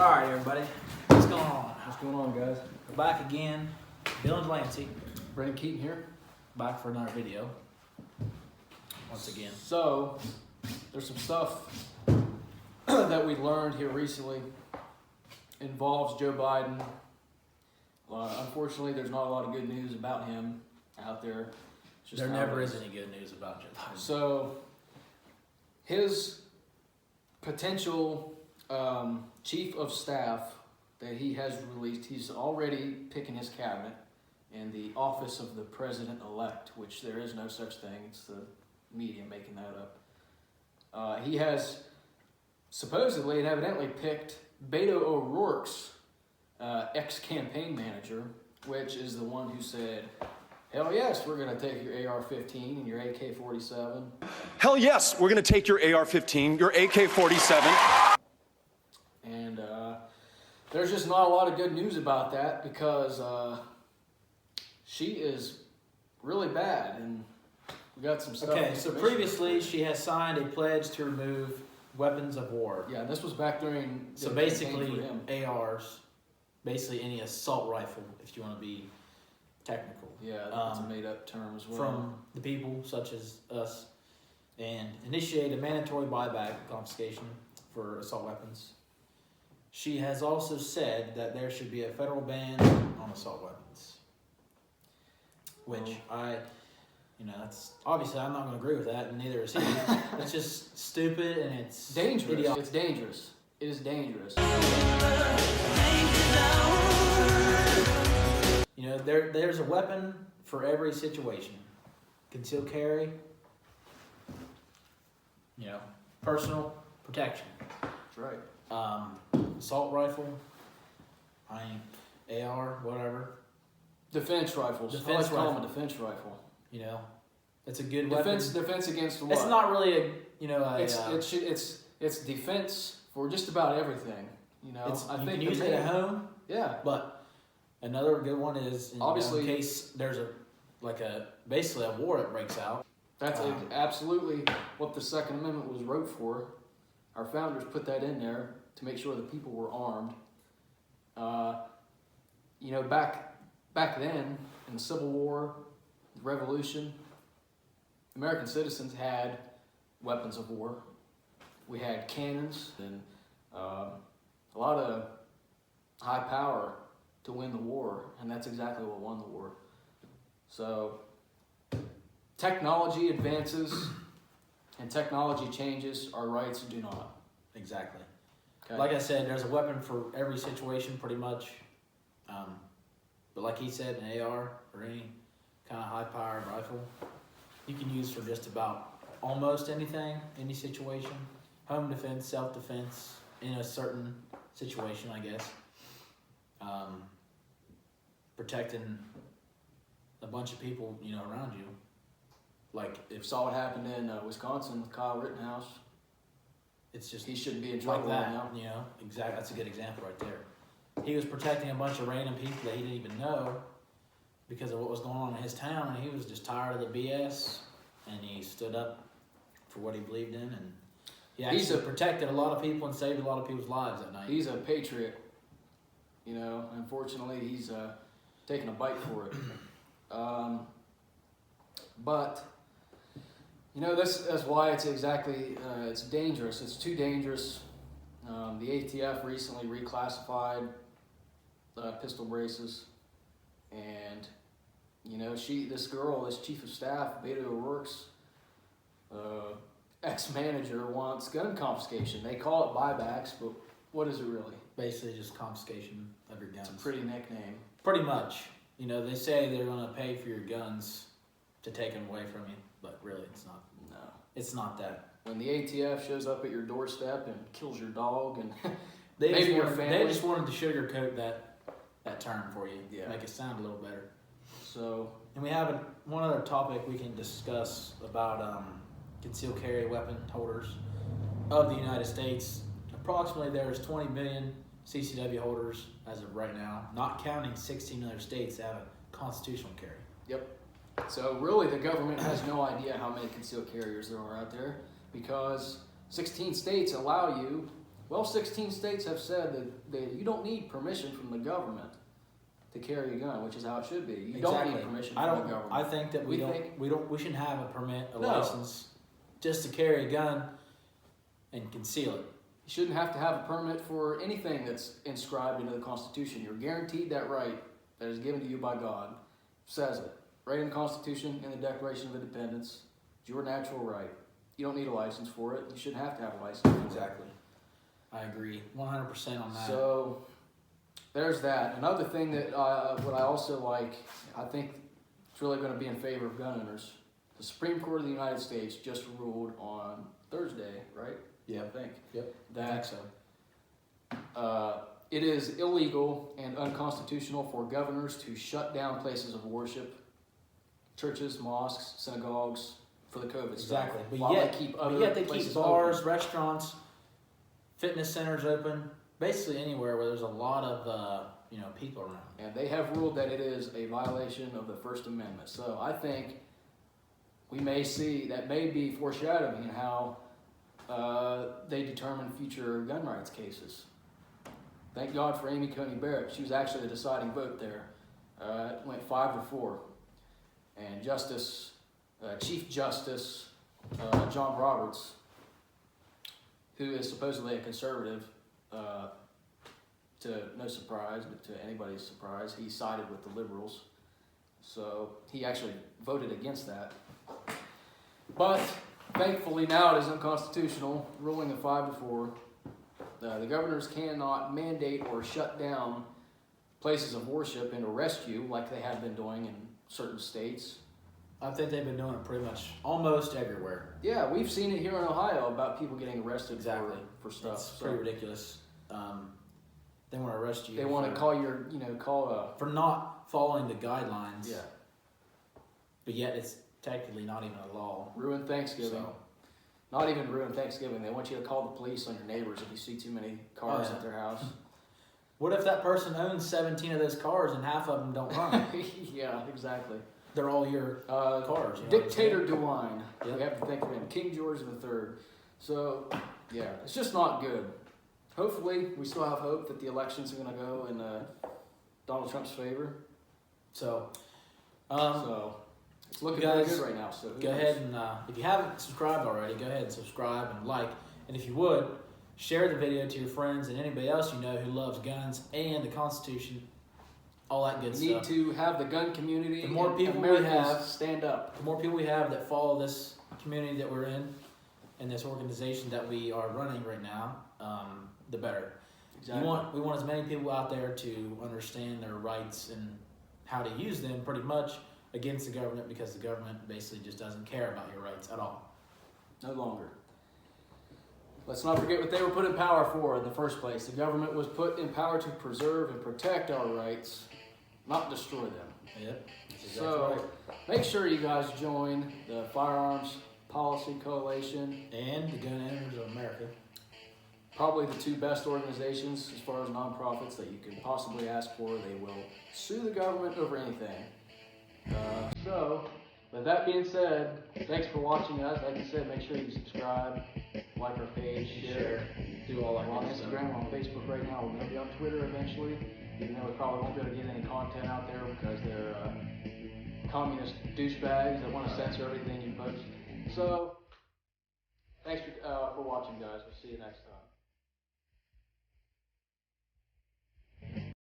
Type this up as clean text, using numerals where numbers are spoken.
All right, everybody. What's going on? What's going on, guys? We're back again. Bill and Lancy, Brendan Keaton here. back for another video. Once again. So, there's some stuff that we learned here recently. Involves Joe Biden. Unfortunately, there's not a lot of good news about him out there. It's just There never is any good news about Joe Biden. So, his potential chief of staff that he has released, he's already picking his cabinet in the office of the president-elect, which there is no such thing. It's the media making that up. He has supposedly and evidently picked Beto O'Rourke's ex-campaign manager, which is the one who said, hell yes, we're going to take your AR-15 and your AK-47. Hell yes, we're going to take your AR-15, your AK-47. And there's just not a lot of good news about that because she is really bad, and we got some stuff. Okay, so previously she has signed a pledge to remove weapons of war. Yeah, this was back during. So basically, ARs, basically any assault rifle, if you want to be technical. Yeah, that's a made-up term as well. From the people such as us, and initiate a mandatory buyback confiscation for assault weapons. She has also said that there should be a federal ban on assault weapons, which that's obviously I'm not going to agree with that, and neither is he. It's just stupid and it's dangerous. idiotic. It's dangerous. It is dangerous. You know, there's a weapon for every situation. Concealed carry. You know, personal protection. That's right. Assault rifle, AR, whatever. Defense rifles. I like to call them a defense rifle. You know, it's a good weapon. Defense against what? It's not really it's defense for just about everything. You know, you can use it at home. Yeah, but another good one is obviously in case there's basically a war that breaks out. That's absolutely what the Second Amendment was wrote for. Our founders put that in there to make sure the people were armed. You know, back then in the Civil War, the Revolution, American citizens had weapons of war. We had cannons and a lot of high power to win the war, and that's exactly what won the war. So, technology advances and technology changes, our rights do not. Exactly. Okay. Like I said, there's a weapon for every situation, pretty much. But like he said, an AR or any kind of high-powered rifle, you can use for just about almost anything, any situation. Home defense, self-defense, in a certain situation, I guess. Protecting a bunch of people, around you. Like if saw what happened in Wisconsin with Kyle Rittenhouse, it's just he shouldn't be in trouble like that. Right now. Exactly. That's a good example right there. He was protecting a bunch of random people that he didn't even know because of what was going on in his town, and he was just tired of the BS, and he stood up for what he believed in, and he actually protected a lot of people and saved a lot of people's lives that night. He's a patriot. Unfortunately, he's taking a bite for it. But that's why it's it's dangerous. It's too dangerous. The ATF recently reclassified pistol braces, and this chief of staff, Beto O'Rourke's ex-manager, wants gun confiscation. They call it buybacks, but what is it really? Basically, just confiscation of your guns. It's a pretty nickname. Pretty much. They say they're going to pay for your guns to take them away from you, but really, it's not. No, it's not that. When the ATF shows up at your doorstep and kills your dog and maybe your family, they just wanted to sugarcoat that term for you, make it sound a little better. So, and we have one other topic we can discuss about concealed carry weapon holders of the United States. Approximately, there's 20 million CCW holders as of right now, not counting 16 other states that have a constitutional carry. Yep. So really, the government has no idea how many concealed carriers there are out there because 16 states allow you Well, 16 states have said that you don't need permission from the government to carry a gun, which is how it should be. You don't need permission from the government. I think that we shouldn't have a permit, a No. license, just to carry a gun and conceal it. You shouldn't have to have a permit for anything that's inscribed into the Constitution. You're guaranteed that right that is given to you by God. Says it right in the Constitution, in the Declaration of Independence. It's your natural right. You don't need a license for it. You shouldn't have to have a license. Exactly. I agree 100% on that. So there's that. Another thing that what I also like, I think it's really going to be in favor of gun owners. The Supreme Court of the United States just ruled on Thursday, right? Yeah, I think. Yep. That I think so. It is illegal and unconstitutional for governors to shut down places of worship, churches, mosques, synagogues, for the COVID Exactly. stuff. But While yet, they keep they keep bars, restaurants, fitness centers open, basically anywhere where there's a lot of people around. And they have ruled that it is a violation of the First Amendment. So I think we may see, that may be foreshadowing how they determine future gun rights cases. Thank God for Amy Coney Barrett. She was actually the deciding vote there. It went 5-4. And Chief Justice John Roberts, who is supposedly a conservative, to no surprise, but to anybody's surprise, he sided with the liberals. So he actually voted against that. But thankfully now it is unconstitutional, ruling a 5-4. The governors cannot mandate or shut down places of worship and arrest you like they have been doing in certain states. I think they've been doing it pretty much almost everywhere. Yeah, we've seen it here in Ohio about people getting arrested for stuff. It's pretty ridiculous. They want to arrest you. They want to call for not following the guidelines. Yeah. But yet it's technically not even a law. Ruin Thanksgiving. So, Not even ruin Thanksgiving. They want you to call the police on your neighbors if you see too many cars at their house. what if that person owns 17 of those cars and half of them don't run? Yeah, exactly. They're all your cars. Dictator DeWine. Yep. We have to think of him. King George III. So, yeah, it's just not good. Hopefully, we still have hope that the elections are going to go in Donald Trump's favor. So, it's looking guys, pretty good right now. So go ahead and, if you haven't subscribed already, go ahead and subscribe and like. And if you would, share the video to your friends and anybody else you know who loves guns and the Constitution, all that good we stuff. need to have the gun community. The more people we Americans have, stand up. The more people we have that follow this community that we're in and this organization that we are running right now, the better. Exactly. We want as many people out there to understand their rights and how to use them pretty much against the government, because the government basically just doesn't care about your rights at all. No longer. Let's not forget what they were put in power for in the first place. The government was put in power to preserve and protect our rights, not destroy them. Yep. That's exactly So right. make sure you guys join the Firearms Policy Coalition. And the Gun Owners of America. Probably the two best organizations as far as nonprofits that you can possibly ask for. They will sue the government over anything. So, with that being said, thanks for watching us. Like I said, make sure you subscribe, like our page, share. Do all that We're on good stuff. Instagram, we're on Facebook right now. We're going to be on Twitter eventually, even though we probably won't be able to get any content out there because they're communist douchebags that want to censor everything you post. So, thanks for watching, guys. We'll see you next time.